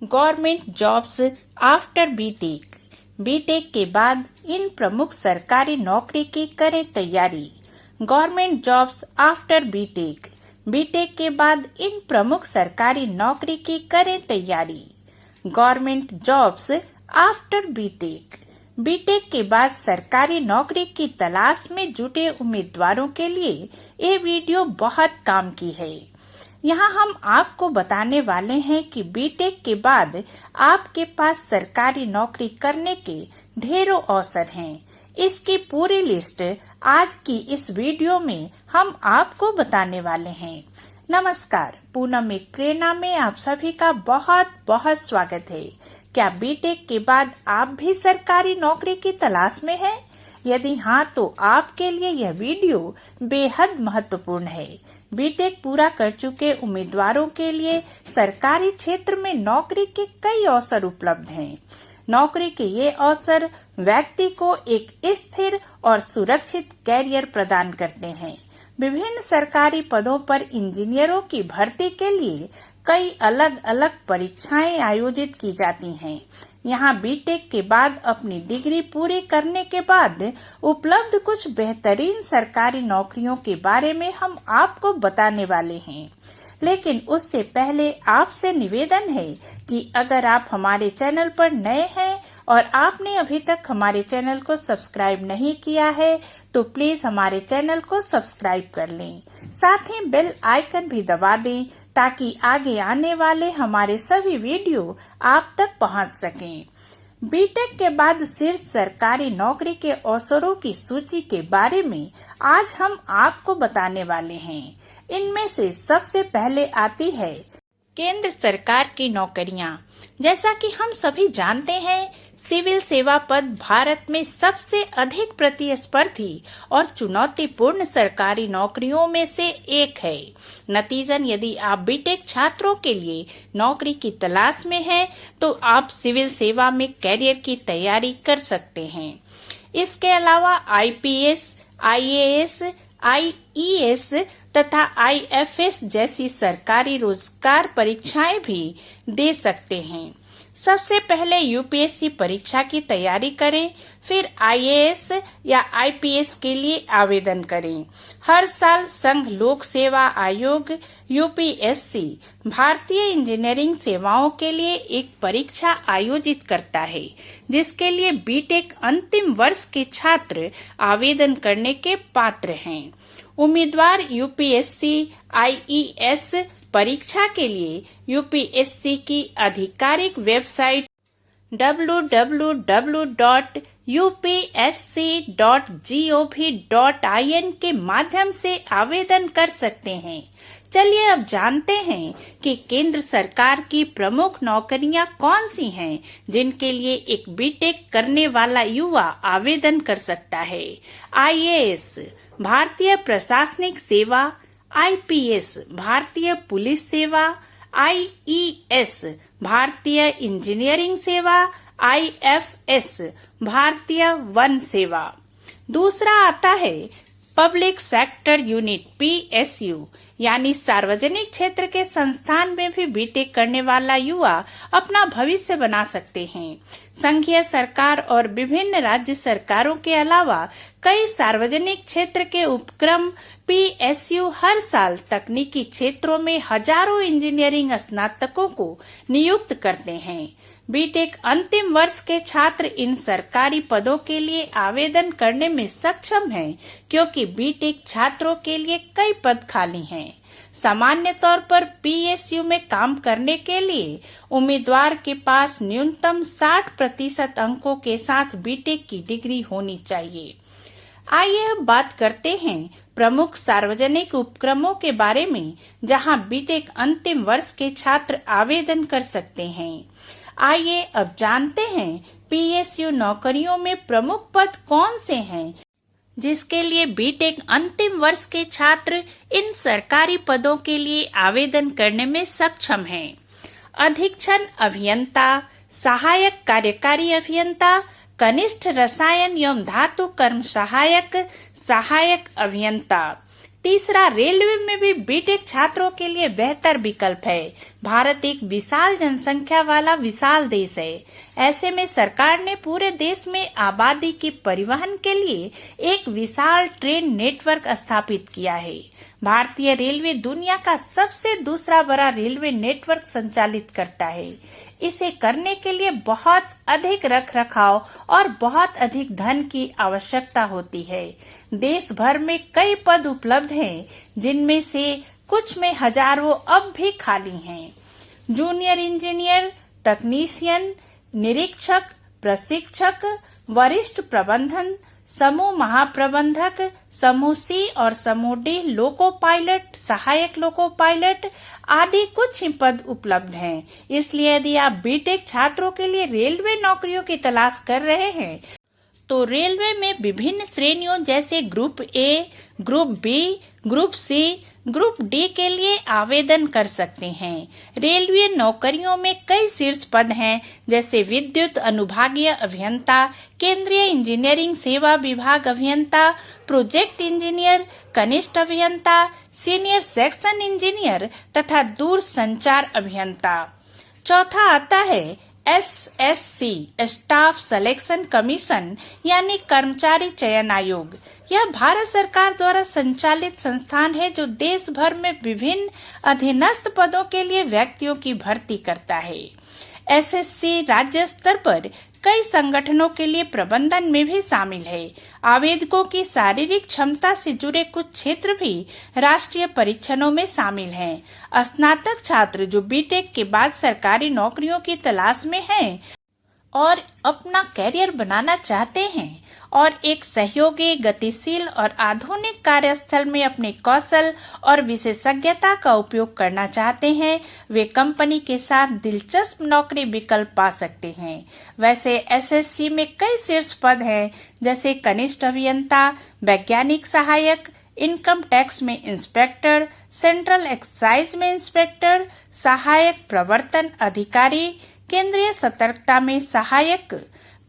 Government jobs after BTech. BTech के बाद इन प्रमुख सरकारी नौकरी की करें तैयारी। Government jobs after BTech. BTech के बाद इन प्रमुख सरकारी नौकरी की करें तैयारी। Government jobs after BTech. BTech के बाद सरकारी नौकरी की तलाश में जुटे उम्मीदवारों के लिए ये वीडियो बहुत काम की है। यहाँ हम आपको बताने वाले हैं कि बीटेक के बाद आपके पास सरकारी नौकरी करने के ढेरों अवसर हैं। इसकी पूरी लिस्ट आज की इस वीडियो में हम आपको बताने वाले हैं। नमस्कार, पूनम एक प्रेरणा में आप सभी का बहुत बहुत स्वागत है। क्या बीटेक के बाद आप भी सरकारी नौकरी की तलाश में हैं? यदि हाँ, तो आपके लिए यह वीडियो बेहद महत्वपूर्ण है। बीटेक पूरा कर चुके उम्मीदवारों के लिए सरकारी क्षेत्र में नौकरी के कई अवसर उपलब्ध हैं। नौकरी के ये अवसर व्यक्ति को एक स्थिर और सुरक्षित कैरियर प्रदान करते हैं। विभिन्न सरकारी पदों पर इंजीनियरों की भर्ती के लिए कई अलग अलग परीक्षाएं आयोजित की जाती हैं। यहाँ बीटेक के बाद अपनी डिग्री पूरी करने के बाद उपलब्ध कुछ बेहतरीन सरकारी नौकरियों के बारे में हम आपको बताने वाले हैं। लेकिन उससे पहले आपसे निवेदन है कि अगर आप हमारे चैनल पर नए हैं और आपने अभी तक हमारे चैनल को सब्सक्राइब नहीं किया है तो प्लीज हमारे चैनल को सब्सक्राइब कर लें। साथ ही बेल आइकन भी दबा दें ताकि आगे आने वाले हमारे सभी वीडियो आप तक पहुंच सकें। बीटेक के बाद शीर्ष सरकारी नौकरी के अवसरों की सूची के बारे में आज हम आपको बताने वाले हैं। इनमें से सबसे पहले आती है केंद्र सरकार की नौकरियां। जैसा कि हम सभी जानते हैं, सिविल सेवा पद भारत में सबसे अधिक प्रतिस्पर्धी और चुनौतीपूर्ण सरकारी नौकरियों में से एक है। नतीजन यदि आप बीटेक छात्रों के लिए नौकरी की तलाश में हैं, तो आप सिविल सेवा में कैरियर की तैयारी कर सकते हैं। इसके अलावा आईपीएस, आईएएस, आईईएस तथा आईएफएस जैसी सरकारी रोजगार परीक्षाएं भी दे सकते हैं। सबसे पहले यूपीएससी परीक्षा की तैयारी करें, फिर आईएएस या आईपीएस के लिए आवेदन करें। हर साल संघ लोक सेवा आयोग यूपीएससी भारतीय इंजीनियरिंग सेवाओं के लिए एक परीक्षा आयोजित करता है, जिसके लिए बीटेक अंतिम वर्ष के छात्र आवेदन करने के पात्र हैं। उम्मीदवार यूपीएससी आईईएस परीक्षा के लिए यूपीएससी की आधिकारिक वेबसाइट www.upsc.gov.in के माध्यम से आवेदन कर सकते हैं। चलिए अब जानते हैं कि केंद्र सरकार की प्रमुख नौकरियां कौन सी हैं, जिनके लिए एक बीटेक करने वाला युवा आवेदन कर सकता है। आईएएस भारतीय प्रशासनिक सेवा, आईपीएस भारतीय पुलिस सेवा, आईईएस भारतीय इंजीनियरिंग सेवा, आईएफएस भारतीय वन सेवा। दूसरा आता है पब्लिक सेक्टर यूनिट पीएसयू, यानी सार्वजनिक क्षेत्र के संस्थान में भी बीटेक करने वाला युवा अपना भविष्य बना सकते हैं। संघीय सरकार और विभिन्न राज्य सरकारों के अलावा कई सार्वजनिक क्षेत्र के उपक्रम पीएसयू हर साल तकनीकी क्षेत्रों में हजारों इंजीनियरिंग स्नातकों को नियुक्त करते हैं। बीटेक अंतिम वर्ष के छात्र इन सरकारी पदों के लिए आवेदन करने में सक्षम हैं, क्योंकि बीटेक छात्रों के लिए कई पद खाली हैं। सामान्य तौर पर पीएसयू में काम करने के लिए उम्मीदवार के पास न्यूनतम 60% अंकों के साथ बीटेक की डिग्री होनी चाहिए। आइए अब बात करते हैं प्रमुख सार्वजनिक उपक्रमों के बारे में, जहां बीटेक अंतिम वर्ष के छात्र आवेदन कर सकते हैं। आइए अब जानते हैं पीएसयू नौकरियों में प्रमुख पद कौन से हैं, जिसके लिए बीटेक अंतिम वर्ष के छात्र इन सरकारी पदों के लिए आवेदन करने में सक्षम हैं। अधीक्षण अभियंता, सहायक कार्यकारी अभियंता, कनिष्ठ रसायन एवं धातु कर्म सहायक, सहायक अभियंता। तीसरा, रेलवे में भी बीटेक छात्रों के लिए बेहतर विकल्प है। भारत एक विशाल जनसंख्या वाला विशाल देश है। ऐसे में सरकार ने पूरे देश में आबादी के परिवहन के लिए एक विशाल ट्रेन नेटवर्क स्थापित किया है। भारतीय रेलवे दुनिया का सबसे दूसरा बड़ा रेलवे नेटवर्क संचालित करता है। इसे करने के लिए बहुत अधिक रखरखाव और बहुत अधिक धन की आवश्यकता होती है। देश भर में कई पद उपलब्ध हैं, जिनमें से कुछ में हजारों अब भी खाली हैं। जूनियर इंजीनियर, तकनीशियन, निरीक्षक, प्रशिक्षक, वरिष्ठ प्रबंधन, समूह महाप्रबंधक, समूह सी और समूह डी, लोको पायलट, सहायक लोको पायलट आदि कुछ ही पद उपलब्ध हैं। इसलिए यदि आप बीटेक छात्रों के लिए रेलवे नौकरियों की तलाश कर रहे हैं तो रेलवे में विभिन्न श्रेणियों जैसे group A, group B, group C, group D के लिए आवेदन कर सकते हैं। रेलवे नौकरियों में कई शीर्ष पद हैं, जैसे विद्युत अनुभागीय अभियंता, केंद्रीय इंजीनियरिंग सेवा विभाग अभियंता, प्रोजेक्ट इंजीनियर, कनिष्ठ अभियंता, सीनियर सेक्शन इंजीनियर तथा दूर संचार अभियंता। चौथा आता है SSC, स्टाफ सिलेक्शन कमीशन यानी कर्मचारी चयन आयोग। यह भारत सरकार द्वारा संचालित संस्थान है जो देश भर में विभिन्न अधीनस्थ पदों के लिए व्यक्तियों की भर्ती करता है। SSC राज्य स्तर पर कई संगठनों के लिए प्रबंधन में भी शामिल है। आवेदकों की शारीरिक क्षमता से जुड़े कुछ क्षेत्र भी राष्ट्रीय परीक्षणों में शामिल हैं। स्नातक छात्र जो बीटेक के बाद सरकारी नौकरियों की तलाश में हैं और अपना कैरियर बनाना चाहते हैं और एक सहयोगी, गतिशील और आधुनिक कार्यस्थल में अपने कौशल और विशेषज्ञता का उपयोग करना चाहते हैं, वे कंपनी के साथ दिलचस्प नौकरी विकल्प पा सकते हैं। वैसे SSC में कई शीर्ष पद हैं, जैसे कनिष्ठ अभियंता, वैज्ञानिक सहायक, इनकम टैक्स में इंस्पेक्टर, सेंट्रल एक्साइज में इंस्पेक्टर, सहायक प्रवर्तन अधिकारी, केंद्रीय सतर्कता में सहायक।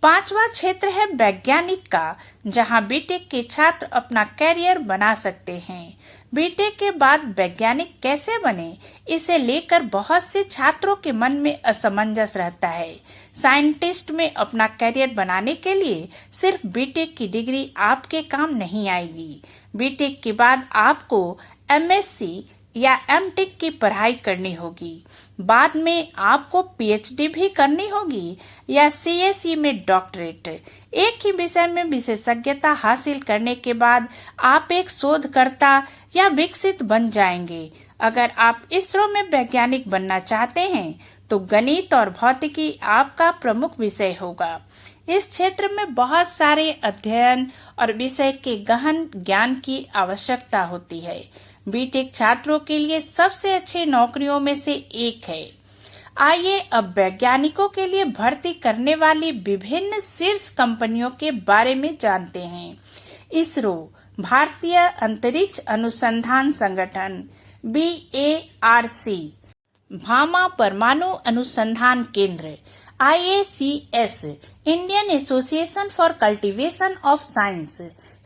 पांचवा क्षेत्र है वैज्ञानिक का, जहां बीटेक के छात्र अपना कैरियर बना सकते हैं। बीटेक के बाद वैज्ञानिक कैसे बने, इसे लेकर बहुत से छात्रों के मन में असमंजस रहता है। साइंटिस्ट में अपना कैरियर बनाने के लिए सिर्फ बीटेक की डिग्री आपके काम नहीं आएगी। बीटेक के बाद आपको MSc या MTech की पढ़ाई करनी होगी। बाद में आपको PhD भी करनी होगी या CSE में डॉक्टरेट। एक ही विषय में विशेषज्ञता हासिल करने के बाद आप एक शोधकर्ता या विकसित बन जाएंगे। अगर आप इसरो में वैज्ञानिक बनना चाहते हैं तो गणित और भौतिकी आपका प्रमुख विषय होगा। इस क्षेत्र में बहुत सारे अध्ययन और विषय के गहन ज्ञान की आवश्यकता होती है। बीटेक छात्रों के लिए सबसे अच्छी नौकरियों में से एक है। आइए अब वैज्ञानिकों के लिए भर्ती करने वाली विभिन्न शीर्ष कंपनियों के बारे में जानते हैं। इसरो, भारतीय अंतरिक्ष अनुसंधान संगठन, BARC, भामा परमाणु अनुसंधान केंद्र, IACS, Indian association for cultivation of science,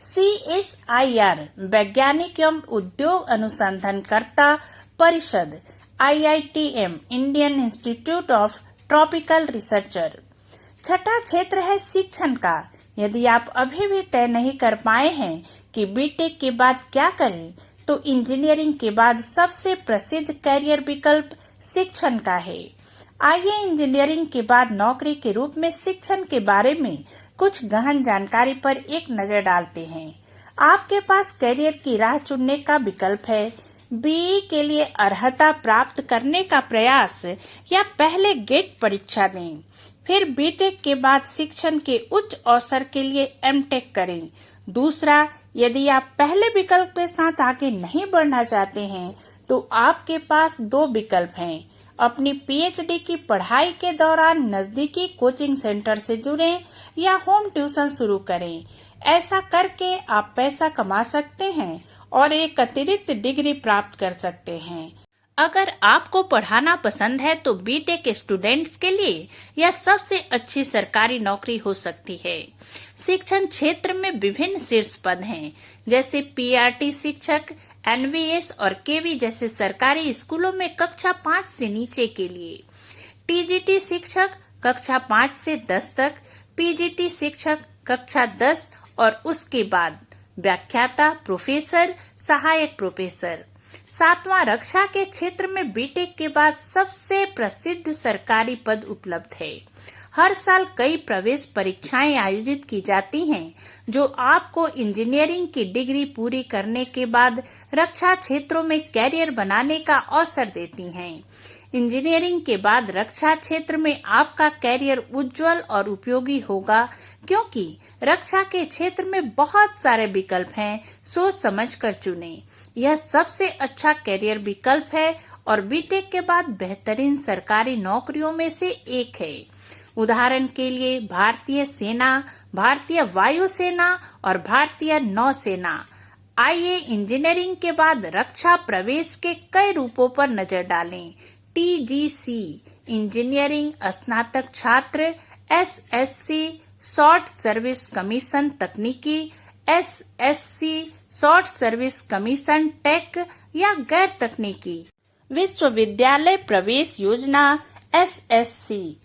CSIR, वैज्ञानिक एवं उद्योग अनुसंधानकर्ता परिषद, IITM, Indian institute of tropical researcher. छठा क्षेत्र है शिक्षण का। यदि आप अभी भी तय नहीं कर पाए हैं कि बीटेक के बाद क्या करें, तो इंजीनियरिंग के बाद सबसे प्रसिद्ध कैरियर विकल्प शिक्षण का है। आइए इंजीनियरिंग के बाद नौकरी के रूप में शिक्षण के बारे में कुछ गहन जानकारी पर एक नजर डालते हैं। आपके पास कैरियर की राह चुनने का विकल्प है। BE के लिए अर्हता प्राप्त करने का प्रयास या पहले गेट परीक्षा दें। फिर बीटेक के बाद शिक्षण के उच्च अवसर के लिए MTech करें। दूसरा, यदि आप पहले विकल्प के साथ आगे नहीं बढ़ना चाहते हैं तो आपके पास दो विकल्प हैं। अपनी PhD की पढ़ाई के दौरान नजदीकी कोचिंग सेंटर से जुड़ें या होम ट्यूशन शुरू करें। ऐसा करके आप पैसा कमा सकते हैं और एक अतिरिक्त डिग्री प्राप्त कर सकते हैं। अगर आपको पढ़ाना पसंद है तो बीटेक स्टूडेंट्स के लिए यह सबसे अच्छी सरकारी नौकरी हो सकती है। शिक्षण क्षेत्र में विभिन्न शीर्ष पद हैं, जैसे PRT शिक्षक, एनवीएस और केवी जैसे सरकारी स्कूलों में कक्षा 5 से नीचे के लिए, टीजीटी शिक्षक कक्षा 5 से 10 तक, पीजीटी शिक्षक कक्षा 10 और उसके बाद व्याख्याता, प्रोफेसर, सहायक प्रोफेसर। 7वां, रक्षा के क्षेत्र में बीटेक के बाद सबसे प्रसिद्ध सरकारी पद उपलब्ध है। हर साल कई प्रवेश परीक्षाएं आयोजित की जाती हैं जो आपको इंजीनियरिंग की डिग्री पूरी करने के बाद रक्षा क्षेत्रों में कैरियर बनाने का अवसर देती हैं। इंजीनियरिंग के बाद रक्षा क्षेत्र में आपका कैरियर उज्जवल और उपयोगी होगा क्योंकि रक्षा के क्षेत्र में बहुत सारे विकल्प हैं। सोच समझ कर चुनें, यह सबसे अच्छा कैरियर विकल्प है और बीटेक के बाद बेहतरीन सरकारी नौकरियों में से एक है। उदाहरण के लिए भारतीय सेना, भारतीय वायुसेना और भारतीय नौसेना। आइए इंजीनियरिंग के बाद रक्षा प्रवेश के कई रूपों पर नजर डालें। टीजीसी इंजीनियरिंग स्नातक छात्र, एसएससी शॉर्ट सर्विस कमीशन तकनीकी, SSC short service commission tech या गैर तकनीकी, विश्वविद्यालय प्रवेश योजना एसएससी,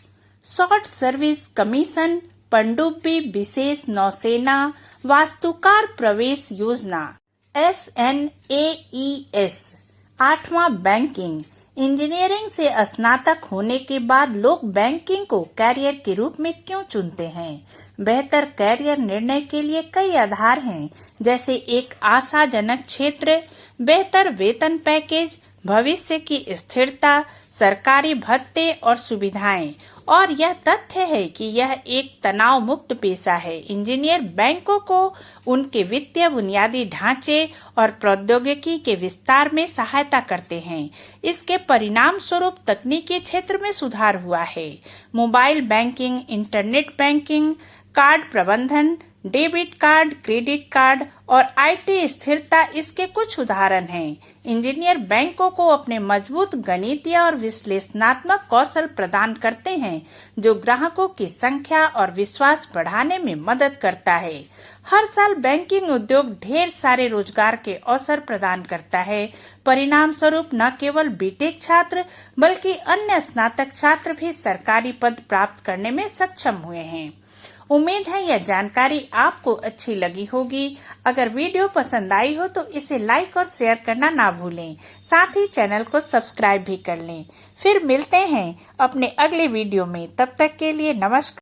शॉर्ट सर्विस कमीशन, पनडुब्बी विशेष नौसेना, वास्तुकार प्रवेश योजना SNAES। 8वां, बैंकिंग इंजीनियरिंग से स्नातक होने के बाद लोग बैंकिंग को कैरियर के रूप में क्यों चुनते हैं? बेहतर कैरियर निर्णय के लिए कई आधार हैं, जैसे एक आशाजनक क्षेत्र, बेहतर वेतन पैकेज, भविष्य की स्थिरता, सरकारी भत्ते और सुविधाएं, और यह तथ्य है कि यह एक तनाव मुक्त पेशा है। इंजीनियर बैंकों को उनके वित्तीय बुनियादी ढांचे और प्रौद्योगिकी के विस्तार में सहायता करते हैं। इसके परिणाम स्वरूप तकनीकी क्षेत्र में सुधार हुआ है। Mobile banking, internet banking, card प्रबंधन, डेबिट कार्ड, क्रेडिट कार्ड और आईटी स्थिरता इसके कुछ उदाहरण हैं। इंजीनियर बैंकों को अपने मजबूत गणितीय और विश्लेषणात्मक कौशल प्रदान करते हैं जो ग्राहकों की संख्या और विश्वास बढ़ाने में मदद करता है। हर साल बैंकिंग उद्योग ढेर सारे रोजगार के अवसर प्रदान करता है। परिणाम स्वरूप न केवल बीटेक छात्र बल्कि अन्य स्नातक छात्र भी सरकारी पद प्राप्त करने में सक्षम हुए हैं। उम्मीद है यह जानकारी आपको अच्छी लगी होगी। अगर वीडियो पसंद आई हो तो इसे लाइक और शेयर करना ना भूलें। साथ ही चैनल को सब्सक्राइब भी कर लें। फिर मिलते हैं अपने अगले वीडियो में। तब तक के लिए नमस्कार।